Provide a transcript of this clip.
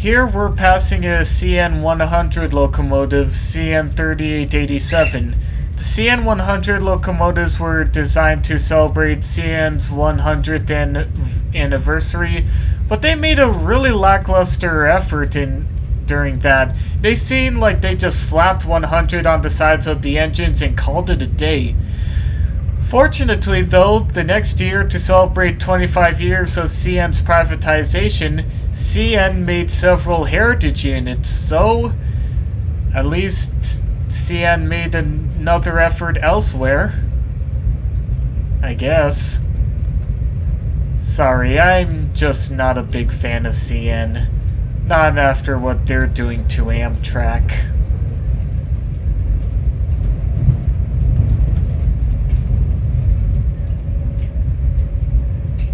Here we're passing a CN100 locomotive, CN3887. The CN100 locomotives were designed to celebrate CN's 100th anniversary, but they made a really lackluster effort during that. They seemed like they just slapped 100 on the sides of the engines and called it a day. Fortunately, though, the next year, to celebrate 25 years of CN's privatization, CN made several heritage units, so at least CN made another effort elsewhere. I guess. Sorry, I'm just not a big fan of CN. Not after what they're doing to Amtrak.